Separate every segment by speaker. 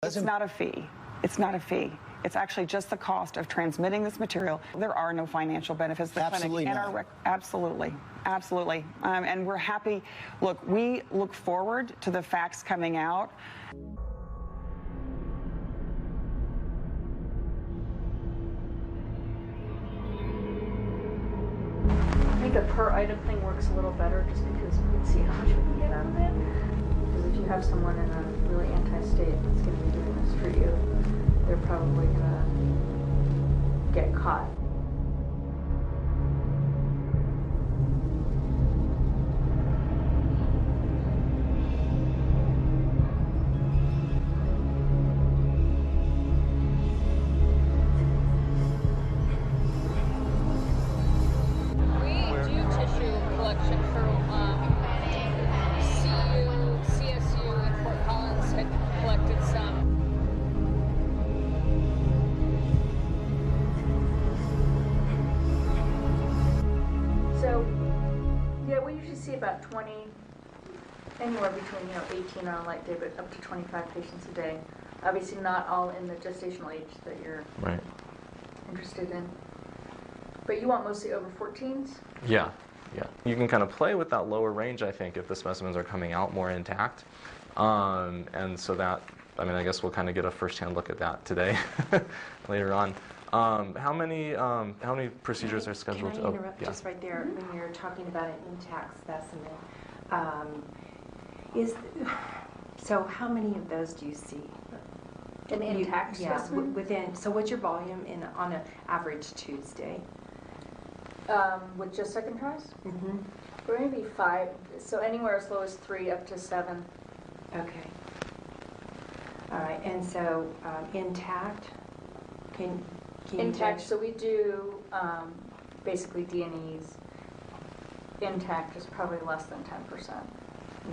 Speaker 1: It's not a fee. It's not a fee. It's actually just the cost of transmitting this material. There are no financial benefits to the
Speaker 2: Absolutely
Speaker 1: clinic.
Speaker 2: not.
Speaker 1: Absolutely. Absolutely. And we're happy. Look, we look forward to the facts coming out.
Speaker 3: I think a per item thing works a little better just because we can see how much we can get out of it. Because if you have someone in a really anti-state that's going to be doing this for you, they're probably going to get caught. About 20, anywhere between 18 on a light day, but up to 25 patients a day. Obviously not all in the gestational age that you're interested in. But you want mostly over 14s?
Speaker 4: Yeah. You can kind of play with that lower range, I think, if the specimens are coming out more intact. And so that, I guess we'll kind of get a first-hand look at that today, later on. How many procedures are scheduled?
Speaker 5: Can I interrupt just right there when you're talking about an intact specimen? So how many of those do you see?
Speaker 3: An intact specimen?
Speaker 5: Within. So what's your volume on an average Tuesday?
Speaker 3: With just second tries?
Speaker 5: Mm-hmm.
Speaker 3: We're maybe 5. So anywhere as low as 3 up to 7.
Speaker 5: Okay. All right. And so intact.
Speaker 3: Intact, so we do basically D&Es. Intact is probably less than 10%.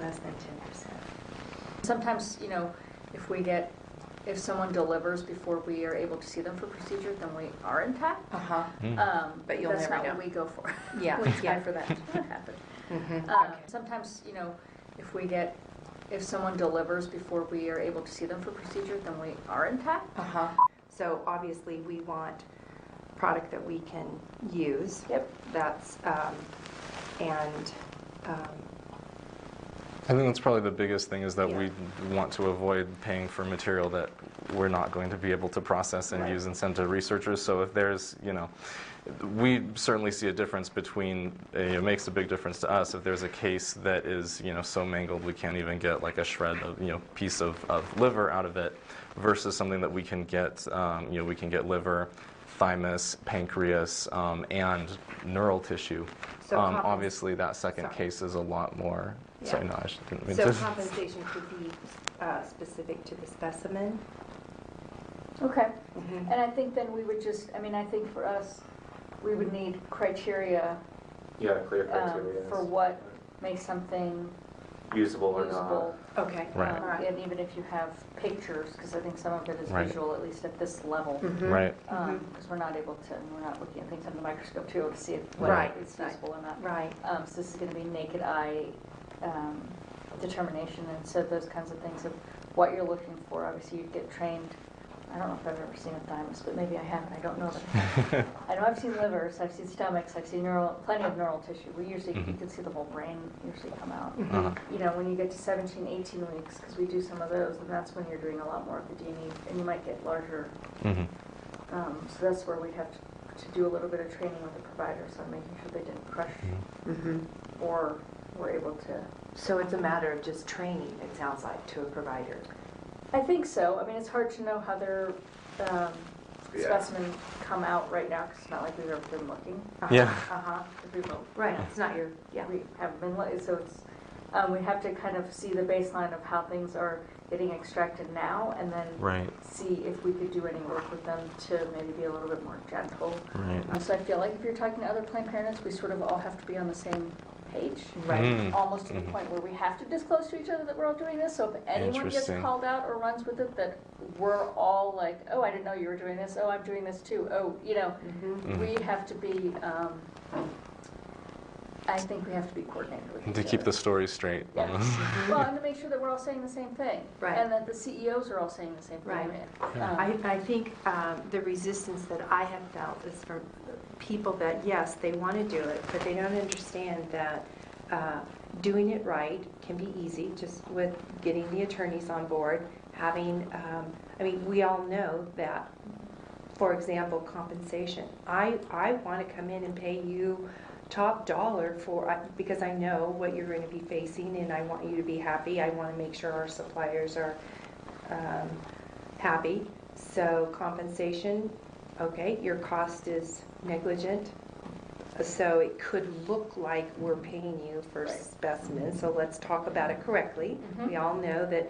Speaker 5: Less than 10%.
Speaker 3: Sometimes, if someone delivers before we are able to see them for procedure, then we are intact.
Speaker 5: But you'll
Speaker 3: that's
Speaker 5: never
Speaker 3: not
Speaker 5: know.
Speaker 3: what we go for.
Speaker 5: Yeah.
Speaker 3: We try for that to happen.
Speaker 5: Okay.
Speaker 3: Sometimes, if someone delivers before we are able to see them for procedure, then we are intact.
Speaker 5: So obviously we want product that we can use.
Speaker 3: Yep.
Speaker 5: That's
Speaker 4: I think that's probably the biggest thing is that we want to avoid paying for material that we're not going to be able to process and use and send to researchers. So if there's, we certainly see a difference between, it makes a big difference to us if there's a case that is, so mangled we can't even get like a shred of, piece of liver out of it, versus something that we can get, we can get liver, thymus, pancreas, and neural tissue.
Speaker 5: So
Speaker 4: obviously that second case is a lot more.
Speaker 5: Yeah.
Speaker 4: Sorry, no, I didn't mean
Speaker 5: so
Speaker 4: to.
Speaker 5: compensation could be specific to the specimen.
Speaker 3: Okay. And I think then we would just, I think for us, we would need criteria.
Speaker 6: Yeah, clear criteria.
Speaker 3: For what makes something
Speaker 6: usable or not.
Speaker 5: Okay.
Speaker 4: Right.
Speaker 3: And even if you have pictures, because I think some of it is visual, at least at this level.
Speaker 4: Right.
Speaker 3: Because we're not looking at things under the microscope to be able to see whether it's usable or not.
Speaker 5: Right.
Speaker 3: So this is going to be naked eye determination, and so those kinds of things of what you're looking for. Obviously, you get trained. I don't know if I've ever seen a thymus, but maybe I haven't. I don't know. I know I've seen livers, I've seen stomachs, I've seen plenty of neural tissue. We usually, you can see the whole brain usually come out. When you get to 17, 18 weeks, because we do some of those, and that's when you're doing a lot more of the DNA, and you might get larger. So that's where we have to do a little bit of training with the providers on making sure they didn't crush or were able to.
Speaker 5: So it's a matter of just training, it sounds like, to a provider.
Speaker 3: I think so. It's hard to know how their specimens come out right now because it's not like we've ever been looking.
Speaker 5: Right. It's not your. Yeah.
Speaker 3: We haven't been looking, so it's we have to kind of see the baseline of how things are getting extracted now, and then see if we could do any work with them to maybe be a little bit more gentle.
Speaker 4: Right.
Speaker 3: So I feel like if you're talking to other Planned Parenthoods, we sort of all have to be on the same page, almost to the point where we have to disclose to each other that we're all doing this. So if anyone gets called out or runs with it, that we're all like, oh, I didn't know you were doing this. Oh, I'm doing this too. Oh, we have to be I think we have to be coordinated with each
Speaker 4: To keep
Speaker 3: other.
Speaker 4: the story straight.
Speaker 3: Yeah.
Speaker 4: almost.
Speaker 3: Well, and to make sure that we're all saying the same thing.
Speaker 5: Right.
Speaker 3: And that the CEOs are all saying the same thing.
Speaker 5: Right. I think the resistance that I have felt is from people that, yes, they want to do it, but they don't understand that doing it right can be easy, just with getting the attorneys on board, having, I mean, we all know that, for example, compensation. I want to come in and pay you top dollar for, because I know what you're going to be facing, and I want you to be happy. I want to make sure our suppliers are happy. So compensation, okay, your cost is negligent. So it could look like we're paying you for specimens. So let's talk about it correctly.
Speaker 3: Mhm.
Speaker 5: We all know that,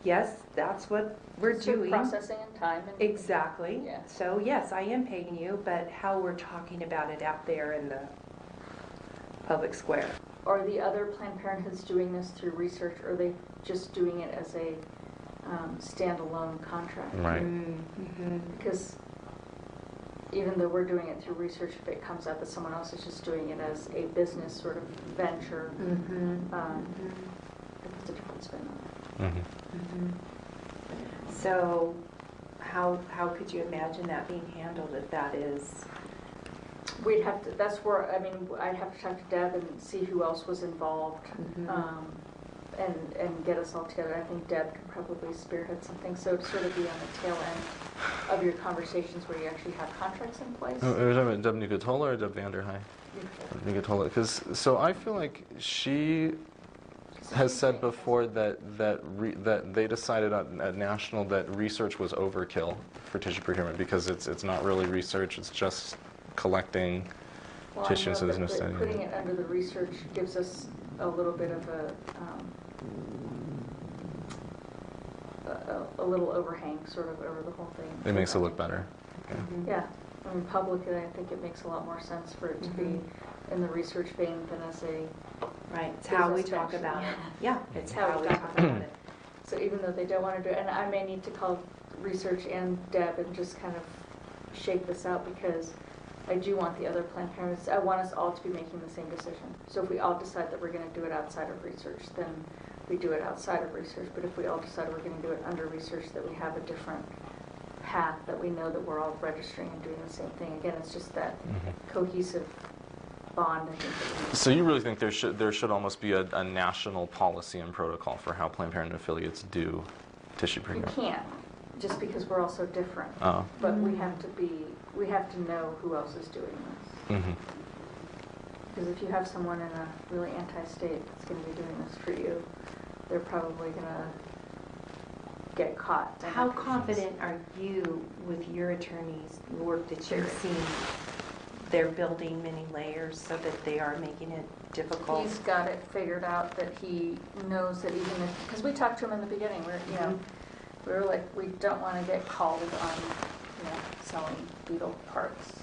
Speaker 5: yes, that's what we're
Speaker 3: So
Speaker 5: doing.
Speaker 3: processing and time. And
Speaker 5: Exactly.
Speaker 3: Yeah.
Speaker 5: So yes, I am paying you, but how we're talking about it out there in the public square.
Speaker 3: Are the other Planned Parenthoods doing this through research, or are they just doing it as a standalone contract?
Speaker 4: Right.
Speaker 5: Mm-hmm.
Speaker 3: Because even though we're doing it through research, if it comes out that someone else is just doing it as a business sort of venture, it's a different spin on it.
Speaker 4: Mhm.
Speaker 5: So how could you imagine that being handled if that is?
Speaker 3: We'd have to, that's where, I mean, I'd have to talk to Deb and see who else was involved, and get us all together. I think Deb could probably spearhead something, so to sort of be on the tail end of your conversations where you actually have contracts in place.
Speaker 4: Oh, are we talking about Deb Nucatola or Deb Vanderhei? Nucatola, because so I feel like she has said before that they decided at national that research was overkill for tissue procurement because it's not really research, it's just collecting
Speaker 3: Well,
Speaker 4: tissue,
Speaker 3: I know
Speaker 4: so there's no
Speaker 3: that
Speaker 4: study.
Speaker 3: putting it under the research gives us a little bit of a little overhang sort of over the whole thing.
Speaker 4: It makes it look better.
Speaker 3: Yeah, I mean, publicly, I think it makes a lot more sense for it to be in the research vein than as a,
Speaker 5: Right, it's how we
Speaker 3: business
Speaker 5: talk
Speaker 3: venture.
Speaker 5: about it. Yeah, it's
Speaker 3: How
Speaker 5: how
Speaker 3: we
Speaker 5: we
Speaker 3: talk
Speaker 5: talk
Speaker 3: about
Speaker 5: about it.
Speaker 3: so even though they don't want to do it, and I may need to call research and Deb and just kind of shake this out, because I do want the other Planned Parenthood, I want us all to be making the same decision. So if we all decide that we're going to do it outside of research, then we do it outside of research. But if we all decide we're going to do it under research, that we have a different path, that we know that we're all registering and doing the same thing. Again, it's just that cohesive bond, I think. That we
Speaker 4: So you really think there should almost be a national policy and protocol for how Planned Parenthood affiliates do tissue
Speaker 3: we
Speaker 4: procurement?
Speaker 3: can't, just because we're all so different.
Speaker 4: Oh.
Speaker 3: But we have to know who else is doing this.
Speaker 4: Mm-hmm.
Speaker 3: Because if you have someone in a really anti-state that's going to be doing this for you, they're probably going to get caught.
Speaker 5: How confident are you with your attorneys, the work that you've seen? They're building many layers so that they are making it difficult.
Speaker 3: He's got it figured out, that he knows that even if, because we talked to him in the beginning, we were like, we don't want to get called on, selling beetle parts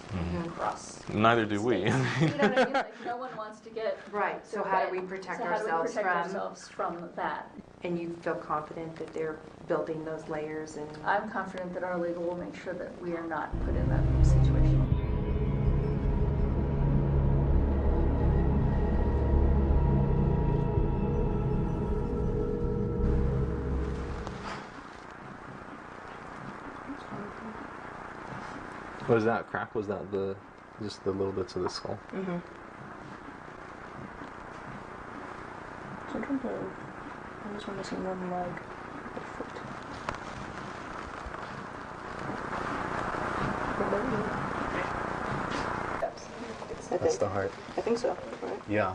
Speaker 3: across.
Speaker 4: Neither do we.
Speaker 3: states. You know what I mean? Like, no one wants to get.
Speaker 5: Right, so how do we protect ourselves
Speaker 3: from that?
Speaker 5: And you feel confident that they're building those layers and...
Speaker 3: I'm confident that our legal will make sure that we are not put in that situation.
Speaker 4: Was that crack? Was that just the little bits of the skull?
Speaker 2: Mm-hmm. So in terms of, I just want to see one leg, a foot.
Speaker 4: That's the heart.
Speaker 2: I think so, right?
Speaker 4: Yeah.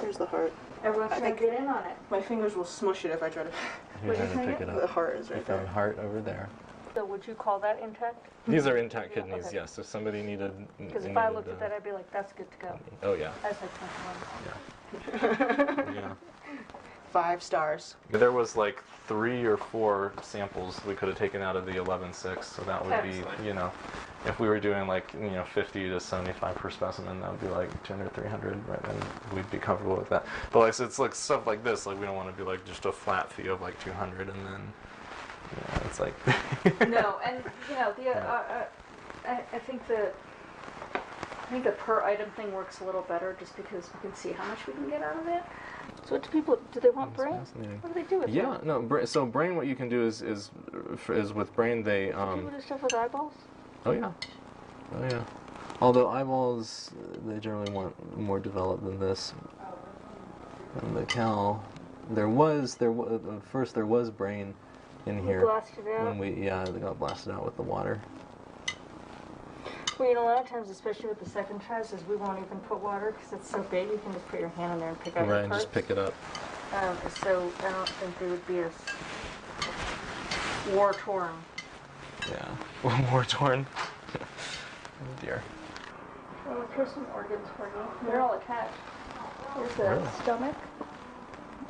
Speaker 2: Here's the heart.
Speaker 3: Everyone
Speaker 2: I
Speaker 3: should
Speaker 2: think-
Speaker 3: get in on it.
Speaker 2: My fingers will smush it if I try to...
Speaker 4: You're trying to pick it
Speaker 2: The
Speaker 4: up.
Speaker 2: heart is
Speaker 4: You
Speaker 2: right
Speaker 4: found
Speaker 2: there.
Speaker 4: heart over there.
Speaker 3: So would you call that intact?
Speaker 4: These are intact
Speaker 3: Yeah,
Speaker 4: kidneys,
Speaker 3: okay.
Speaker 4: yes. If somebody needed...
Speaker 3: Because if I looked at that, I'd be like, that's good to go.
Speaker 4: Oh, yeah.
Speaker 3: That's like 21.
Speaker 4: Yeah.
Speaker 2: 5 stars.
Speaker 4: There was like 3 or 4 samples we could have taken out of the 11.6, so that would be,
Speaker 3: Excellent.
Speaker 4: if we were doing like, 50 to 75 per specimen, that would be like 200, 300, right? And we'd be comfortable with that. But like, so it's like stuff like this, like we don't want to do like just a flat fee of like 200 and then, it's like...
Speaker 3: No, and, I think that I think the per item thing works a little better just because we can see how much we can get out of it. So what do people, do they want brain?
Speaker 4: Fascinating.
Speaker 3: What do they do with
Speaker 4: Yeah,
Speaker 3: it?
Speaker 4: no. So brain, what you can do is with brain they.
Speaker 3: Do people do stuff with eyeballs?
Speaker 4: Oh yeah, oh yeah. Although eyeballs, they generally want more developed than this. And the cow, first there was brain in here.
Speaker 3: Blasted out?
Speaker 4: When they got blasted out with the water.
Speaker 3: Well, you know, a lot of times, especially with the second tries, is we won't even put water because it's so big. You can just put your hand in there and pick out
Speaker 4: Right,
Speaker 3: the parts.
Speaker 4: just pick it up.
Speaker 3: So I don't think they would be as war-torn.
Speaker 4: Yeah, war torn. Oh dear.
Speaker 3: Well, here's some organs for you. They're all attached. Here's the
Speaker 4: Really?
Speaker 3: stomach.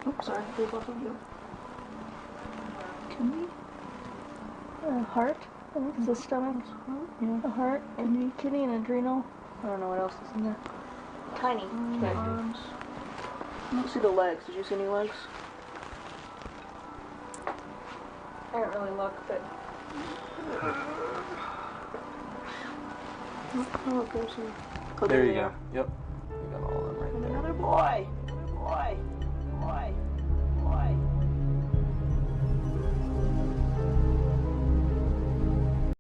Speaker 3: Oops, sorry, they both of you. Kidney. Heart. I think it's the stomach. Yeah. A heart, kidney, and adrenal. I don't know what else is in there. Tiny.
Speaker 2: Arms. I don't see the legs. Did you see any legs?
Speaker 3: I didn't really look, but
Speaker 2: Oh, there's some. Oh,
Speaker 4: There you
Speaker 2: they
Speaker 4: go.
Speaker 2: are.
Speaker 4: Yep.